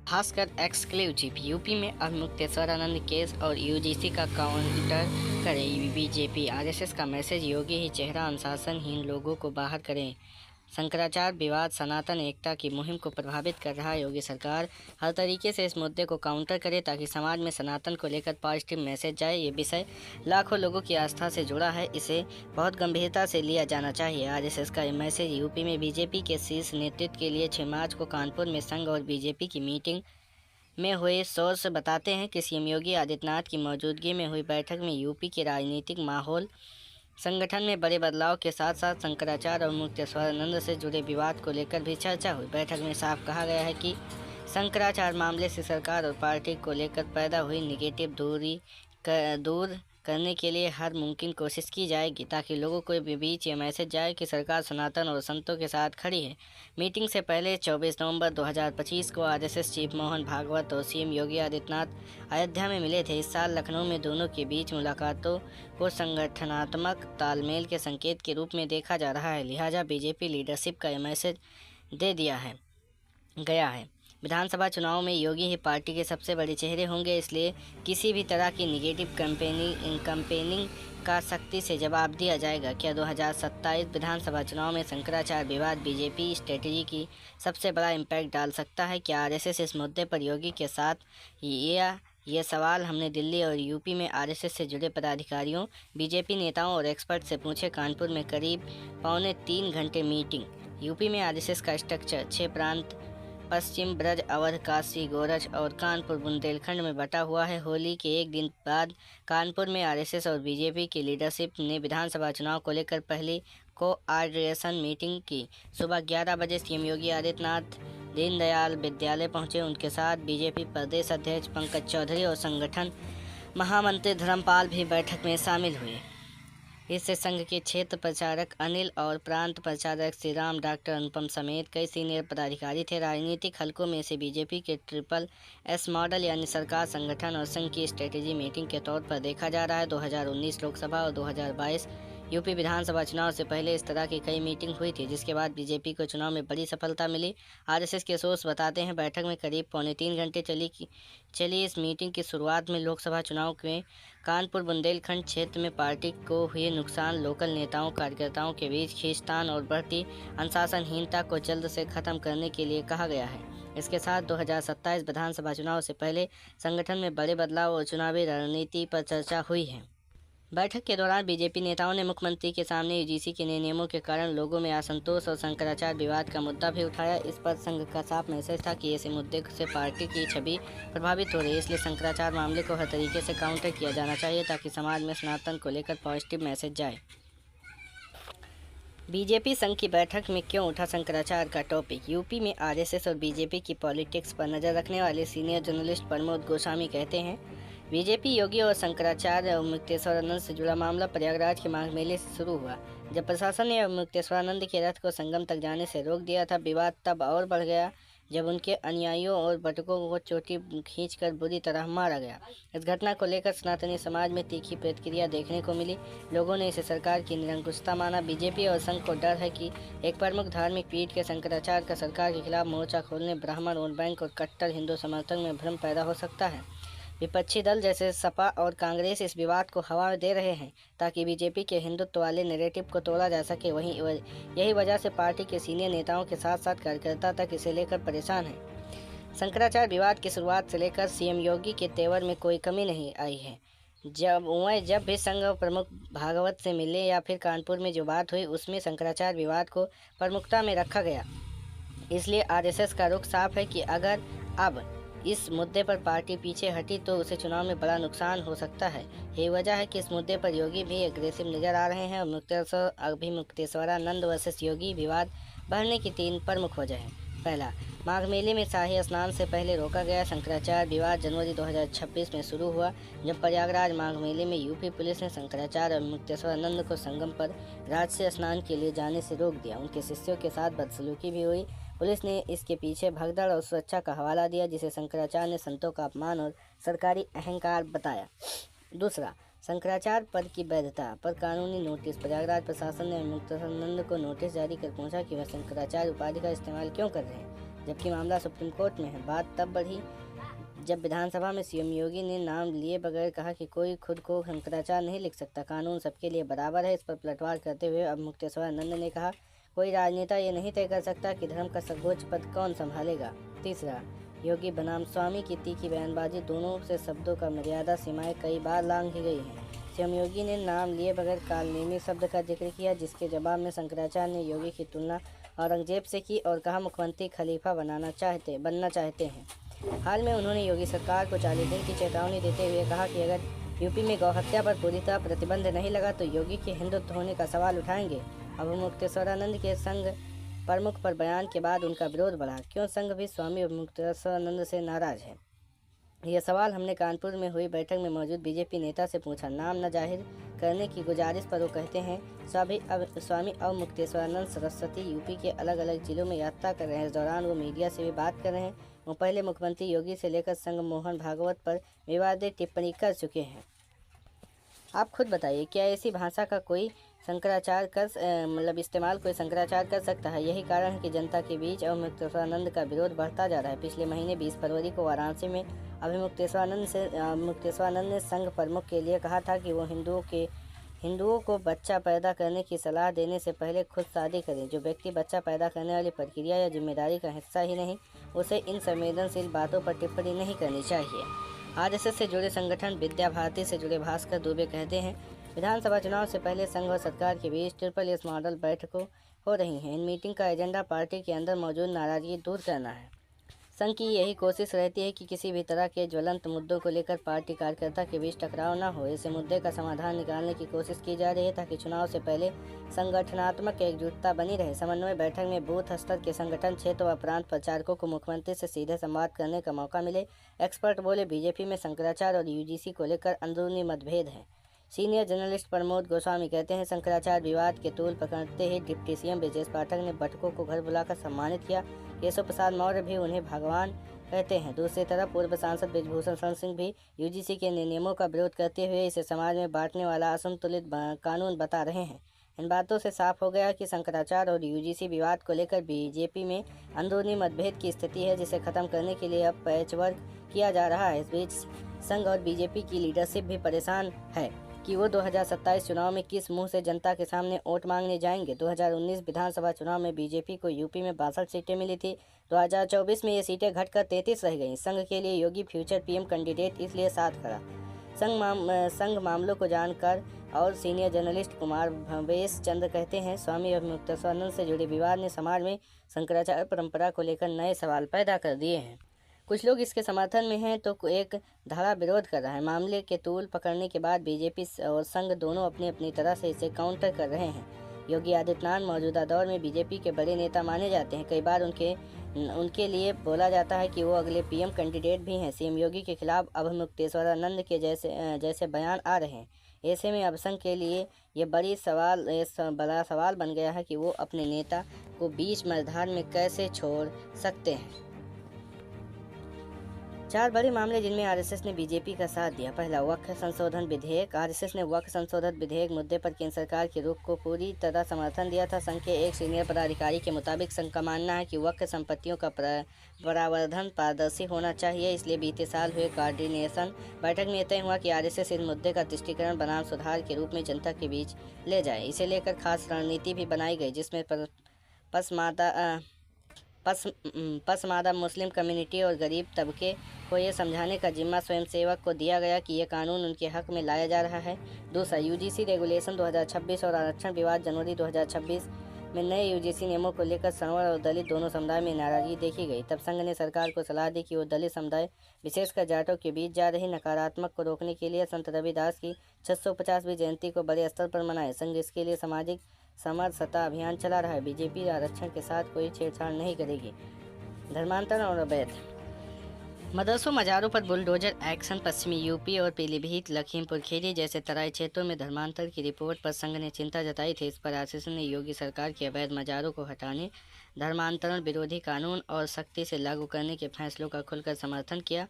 खासकर exclusive UP में अब मुक्तेश्वरानंद केस और यूजीसी का काउंटर करे बीजेपी। आरएसएस का मैसेज, योगी ही चेहरा अनुशासनहीन लोगों को बाहर करें। शंकराचार्य विवाद सनातन एकता की मुहिम को प्रभावित कर रहा है। योगी सरकार हर तरीके से इस मुद्दे को काउंटर करे ताकि समाज में सनातन को लेकर पॉजिटिव मैसेज जाए। ये विषय लाखों लोगों की आस्था से जुड़ा है, इसे बहुत गंभीरता से लिया जाना चाहिए। आरएसएस का ये मैसेज यूपी में बीजेपी के शीर्ष नेतृत्व के लिए 6 मार्च को कानपुर में संघ और बीजेपी की मीटिंग में हुए सोर्स बताते हैं कि सीएम योगी आदित्यनाथ की मौजूदगी में हुई बैठक में यूपी के राजनीतिक माहौल, संगठन में बड़े बदलाव के साथ साथ शंकराचार्य और मुक्तेश्वरानंद से जुड़े विवाद को लेकर भी चर्चा हुई। बैठक में साफ कहा गया है कि शंकराचार्य मामले से सरकार और पार्टी को लेकर पैदा हुई निगेटिव दूर करने के लिए हर मुमकिन कोशिश की जाएगी ताकि लोगों को बीच ये मैसेज जाए कि सरकार सनातन और संतों के साथ खड़ी है। मीटिंग से पहले 24 नवंबर 2025 को आरएसएस चीफ मोहन भागवत और सीएम योगी आदित्यनाथ अयोध्या में मिले थे। इस साल लखनऊ में दोनों के बीच मुलाकातों को संगठनात्मक तालमेल के संकेत के रूप में देखा जा रहा है, लिहाजा बीजेपी लीडरशिप का यह मैसेज दे दिया गया है। विधानसभा चुनाव में योगी ही पार्टी के सबसे बड़े चेहरे होंगे, इसलिए किसी भी तरह की निगेटिव कैंपेनिंग का सख्ती से जवाब दिया जाएगा। क्या 2027 विधानसभा चुनाव में शंकराचार्य विवाद बीजेपी स्ट्रेटेजी की सबसे बड़ा इम्पैक्ट डाल सकता है? क्या आरएसएस इस मुद्दे पर योगी के साथ ये सवाल हमने दिल्ली और यूपी में आरएसएस से जुड़े पदाधिकारियों, बीजेपी नेताओं और एक्सपर्ट से पूछे। कानपुर में करीब 2.25 घंटे मीटिंग। यूपी में आरएसएस का स्ट्रक्चर 6 प्रांत पश्चिम, ब्रज, अवध, काशी, गोरख और कानपुर बुंदेलखंड में बटा हुआ है। होली के एक दिन बाद कानपुर में आरएसएस और बीजेपी की लीडरशिप ने विधानसभा चुनाव को लेकर पहली कोऑर्डिनेशन मीटिंग की। सुबह 11 बजे सीएम योगी आदित्यनाथ दीनदयाल विद्यालय पहुंचे। उनके साथ बीजेपी प्रदेश अध्यक्ष पंकज चौधरी और संगठन महामंत्री धर्मपाल भी बैठक में शामिल हुए। इससे संघ के क्षेत्र प्रचारक अनिल और प्रांत प्रचारक श्रीराम, डॉक्टर अनुपम समेत कई सीनियर पदाधिकारी थे। राजनीतिक हलकों में से बीजेपी के ट्रिपल एस मॉडल यानी सरकार, संगठन और संघ की स्ट्रेटेजी मीटिंग के तौर पर देखा जा रहा है। 2019 लोकसभा और 2022 यूपी विधानसभा चुनाव से पहले इस तरह की कई मीटिंग हुई थी, जिसके बाद बीजेपी को चुनाव में बड़ी सफलता मिली। आरएसएस के सोर्स बताते हैं बैठक में करीब 2.25 घंटे चली इस मीटिंग की शुरुआत में लोकसभा चुनाव में कानपुर बुंदेलखंड क्षेत्र में पार्टी को हुए नुकसान, लोकल नेताओं कार्यकर्ताओं के बीच खींचतान और बढ़ती अनुशासनहीनता को जल्द से खत्म करने के लिए कहा गया है। इसके साथ 2027 विधानसभा चुनाव से पहले संगठन में बड़े बदलाव और चुनावी रणनीति पर चर्चा हुई है। बैठक के दौरान बीजेपी नेताओं ने मुख्यमंत्री के सामने यूजीसी के नए नियमों के कारण लोगों में असंतोष और शंकराचार्य विवाद का मुद्दा भी उठाया। इस पर संघ का साफ मैसेज था कि ऐसे मुद्दे से पार्टी की छवि प्रभावित हो रही है, इसलिए शंकराचार्य मामले को हर तरीके से काउंटर किया जाना चाहिए ताकि समाज में सनातन को लेकर पॉजिटिव मैसेज जाए। बीजेपी संघ की बैठक में क्यों उठा शंकराचार्य का टॉपिक? यूपी में आरएसएस और बीजेपी की पॉलिटिक्स पर नज़र रखने वाले सीनियर जर्नलिस्ट प्रमोद गोस्वामी कहते हैं, बीजेपी योगी और शंकराचार्य और मुक्तेश्वरानंद से जुड़ा मामला प्रयागराज के माघ मेले से शुरू हुआ। जब प्रशासन ने मुक्तेश्वरानंद के रथ को संगम तक जाने से रोक दिया था, विवाद तब और बढ़ गया जब उनके अनुयायियों और बटुकों को चोटी खींचकर बुरी तरह मारा गया। इस घटना को लेकर सनातनी समाज में तीखी प्रतिक्रिया देखने को मिली। लोगों ने इसे सरकार की निरंकुशता माना। बीजेपी और संघ को डर है कि एक प्रमुख धार्मिक पीठ के शंकराचार्य का सरकार के खिलाफ मोर्चा खोलने ब्राह्मण वोट बैंक और कट्टर हिंदू समर्थक में भ्रम पैदा हो सकता है। विपक्षी दल जैसे सपा और कांग्रेस इस विवाद को हवा दे रहे हैं ताकि बीजेपी के हिंदुत्व वाले नैरेटिव को तोड़ा जा सके। वहीं यही वजह से पार्टी के सीनियर नेताओं के साथ साथ कार्यकर्ता तक इसे लेकर परेशान हैं। शंकराचार्य विवाद की शुरुआत से लेकर सीएम योगी के तेवर में कोई कमी नहीं आई है। जब भी संघ प्रमुख भागवत से मिले या फिर कानपुर में जो बात हुई उसमें शंकराचार्य विवाद को प्रमुखता में रखा गया। इसलिए आरएसएस का रुख साफ है कि अगर अब इस मुद्दे पर पार्टी पीछे हटी तो उसे चुनाव में बड़ा नुकसान हो सकता है। यही वजह है कि इस मुद्दे पर योगी भी एग्रेसिव नजर आ रहे हैं और मुक्तेश्वरानंद वर्सेस योगी विवाद बढ़ने की 3 प्रमुख वजह हैं। पहला, माघ मेले में शाही स्नान से पहले रोका गया शंकराचार्य विवाद जनवरी 2026 में शुरू हुआ, जब प्रयागराज माघ मेले में यूपी पुलिस ने शंकराचार्य और मुक्तेश्वरानंद को संगम पर राजसी स्नान के लिए जाने से रोक दिया। उनके शिष्यों के साथ बदसलूकी भी हुई। पुलिस ने इसके पीछे भगदड़ और सुरक्षा का हवाला दिया, जिसे शंकराचार्य ने संतों का अपमान और सरकारी अहंकार बताया। दूसरा, शंकराचार्य पद की वैधता पर कानूनी नोटिस। प्रयागराज प्रशासन ने मुक्तेश्वरानंद को नोटिस जारी कर पूछा कि वह शंकराचार्य उपाधि का इस्तेमाल क्यों कर रहे हैं। जबकि मामला सुप्रीम कोर्ट में है। बात तब बढ़ी जब विधानसभा में सीएम योगी ने नाम लिए बगैर कहा कि कोई खुद को शंकराचार्य नहीं लिख सकता, कानून सबके लिए बराबर है। इस पर पलटवार करते हुए अब मुक्तेश्वरानंद ने कहा, कोई राजनेता ये नहीं तय कर सकता कि धर्म का सर्वोच्च पद कौन संभालेगा। तीसरा, योगी बनाम स्वामी की तीखी बयानबाजी, दोनों से शब्दों का मर्यादा सीमाएं कई बार लांघी गई हैं। सीएम योगी ने नाम लिए बगैर कालनेमी शब्द का जिक्र किया, जिसके जवाब में शंकराचार्य ने योगी की तुलना औरंगजेब से की और कहा मुख्यमंत्री खलीफा बनना चाहते हैं। हाल में उन्होंने योगी सरकार को 40 दिन की चेतावनी देते हुए कहा कि अगर यूपी में गौ हत्या पर पूरी तरह प्रतिबंध नहीं लगा तो योगी के हिंदुत्व होने का सवाल उठाएंगे। अब मुक्तेश्वरानंद के संघ प्रमुख पर बयान के बाद उनका विरोध बढ़ा। क्यों संघ भी स्वामी मुक्तेश्वरानंद से नाराज है? यह सवाल हमने कानपुर में हुई बैठक में मौजूद बीजेपी नेता से पूछा। नाम न जाहिर करने की गुजारिश पर वो कहते हैं, स्वामी अब मुक्तेश्वरानंद सरस्वती यूपी के अलग अलग जिलों में यात्रा कर रहे हैं। इस दौरान वो मीडिया से भी बात कर रहे हैं। वो पहले मुख्यमंत्री योगी से लेकर संघ मोहन भागवत पर विवादित टिप्पणी कर चुके हैं। आप खुद बताइए, क्या ऐसी भाषा का कोई इस्तेमाल कोई शंकराचार्य कर सकता है? यही कारण है कि जनता के बीच अब मुक्तेश्वरानंद का विरोध बढ़ता जा रहा है। पिछले महीने 20 फरवरी को वाराणसी में अभी मुक्तेश्वरानंद ने संघ प्रमुख के लिए कहा था कि वो हिंदुओं को बच्चा पैदा करने की सलाह देने से पहले खुद शादी करें। जो व्यक्ति बच्चा पैदा करने वाली प्रक्रिया या जिम्मेदारी का हिस्सा ही नहीं, उसे इन संवेदनशील बातों पर टिप्पणी नहीं करनी चाहिए। आरएसएस से जुड़े संगठन विद्या भारती से जुड़े भास्कर दुबे कहते हैं, विधानसभा चुनाव से पहले संघ और सरकार के बीच SSS मॉडल बैठकों हो रही हैं। इन मीटिंग का एजेंडा पार्टी के अंदर मौजूद नाराजगी दूर करना है। संघ की यही कोशिश रहती है कि किसी भी तरह के ज्वलंत मुद्दों को लेकर पार्टी कार्यकर्ता के बीच टकराव न हो। इस मुद्दे का समाधान निकालने की कोशिश की जा रही है ताकि चुनाव से पहले संगठनात्मक एकजुटता बनी रहे। समन्वय बैठक में बूथ स्तर के संगठन, क्षेत्र व प्रांत प्रचारकों को मुख्यमंत्री से सीधे संवाद करने का मौका मिले। एक्सपर्ट बोले, बीजेपी में शंकराचार्य और यूजीसी को लेकर अंदरूनी मतभेद है। सीनियर जर्नलिस्ट प्रमोद गोस्वामी कहते हैं, शंकराचार्य विवाद के तूल पकड़ते ही डिप्टी सीएम ब्रजेश पाठक ने बटकों को घर बुलाकर सम्मानित किया। केशव प्रसाद मौर्य भी उन्हें भगवान कहते हैं। दूसरी तरफ पूर्व सांसद ब्रिजभूषण शरण सिंह भी यूजीसी के नियमों का विरोध करते हुए इसे समाज में बांटने वाला असंतुलित कानून बता रहे हैं। इन बातों से साफ हो गया कि शंकराचार्य और यूजीसी विवाद को लेकर बीजेपी में अंदरूनी मतभेद की स्थिति है, जिसे खत्म करने के लिए अब पैचवर्क किया जा रहा है। इस बीच संघ और बीजेपी की लीडरशिप भी परेशान है कि वो 2027 चुनाव में किस मुंह से जनता के सामने वोट मांगने जाएंगे। 2019 विधानसभा चुनाव में बीजेपी को यूपी में 62 सीटें मिली थी। 2024 में ये सीटें घटकर 33 रह गईं। संघ के लिए योगी फ्यूचर पीएम कैंडिडेट इसलिए साथ खड़ा। संघ मामलों को जानकर और सीनियर जर्नलिस्ट कुमार भवेश चंद्र कहते हैं, स्वामी और मुक्तेश्वरानंद से जुड़े विवाद ने समाज में शंकराचार्य परंपरा को लेकर नए सवाल पैदा कर दिए हैं। कुछ लोग इसके समर्थन में हैं तो एक धारा विरोध कर रहा है। मामले के तूल पकड़ने के बाद बीजेपी और संघ दोनों अपनी अपनी तरह से इसे काउंटर कर रहे हैं। योगी आदित्यनाथ मौजूदा दौर में बीजेपी के बड़े नेता माने जाते हैं। कई बार उनके लिए बोला जाता है कि वो अगले पीएम कैंडिडेट भी हैं। सीएम योगी के खिलाफ अब मुक्तेश्वरानंद के जैसे बयान आ रहे हैं। ऐसे में अब संघ के लिए ये बड़ा सवाल बन गया है कि वो अपने नेता को बीच मैदान में कैसे छोड़ सकते हैं। 4 बड़े मामले जिनमें आरएसएस ने बीजेपी का साथ दिया। पहला, वक्फ संशोधन विधेयक। आरएसएस ने वक्फ संशोधन विधेयक मुद्दे पर केंद्र सरकार के रुख को पूरी तरह समर्थन दिया था। संघ के एक सीनियर पदाधिकारी के मुताबिक संघ का मानना है कि वक्फ संपत्तियों का परावर्धन पारदर्शी होना चाहिए। इसलिए बीते साल हुए कोऑर्डिनेशन बैठक में तय हुआ कि आरएसएस इस मुद्दे का दृष्टिकरण बनाम सुधार के रूप में जनता के बीच ले जाए। इसे लेकर खास रणनीति भी बनाई गई, जिसमें पसमादा मुस्लिम कम्युनिटी और गरीब तबके को ये समझाने का जिम्मा स्वयंसेवक को दिया गया कि ये कानून उनके हक में लाया जा रहा है। दूसरा, यूजीसी रेगुलेशन 2026 और आरक्षण विवाद। जनवरी 2026 में नए यूजीसी नियमों को लेकर सवर्ण और दलित दोनों समुदाय में नाराजगी देखी गई। तब संघ ने सरकार को सलाह दी कि वो दलित समुदाय, विशेषकर जाटों के बीच जा रही नकारात्मक को रोकने के लिए संत रविदास की 650वीं जयंती को बड़े स्तर पर मनाए। संघ इसके लिए सामाजिक समरसता अभियान चला रहा है। बीजेपी आरक्षण के साथ कोई छेड़छाड़ नहीं करेगी। धर्मांतरण और अवैध मदरसों मजारों पर बुलडोजर एक्शन। पश्चिमी यूपी और पीलीभीत, लखीमपुर खीरी जैसे तराई क्षेत्रों में धर्मांतरण की रिपोर्ट पर संघ ने चिंता जताई थी। इस पर आरएसएस ने योगी सरकार के अवैध मजारों को हटाने, धर्मांतरण विरोधी कानून और सख्ती से लागू करने के फैसलों का खुलकर समर्थन किया।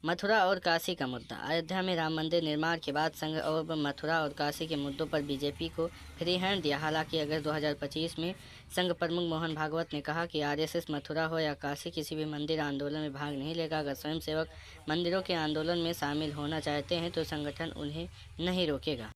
मथुरा और काशी का मुद्दा। अयोध्या में राम मंदिर निर्माण के बाद संघ और मथुरा और काशी के मुद्दों पर बीजेपी को फ्री हैंड दिया। हालांकि अगस्त 2025 में संघ प्रमुख मोहन भागवत ने कहा कि आरएसएस मथुरा हो या काशी किसी भी मंदिर आंदोलन में भाग नहीं लेगा। अगर स्वयंसेवक मंदिरों के आंदोलन में शामिल होना चाहते हैं तो संगठन उन्हें नहीं रोकेगा।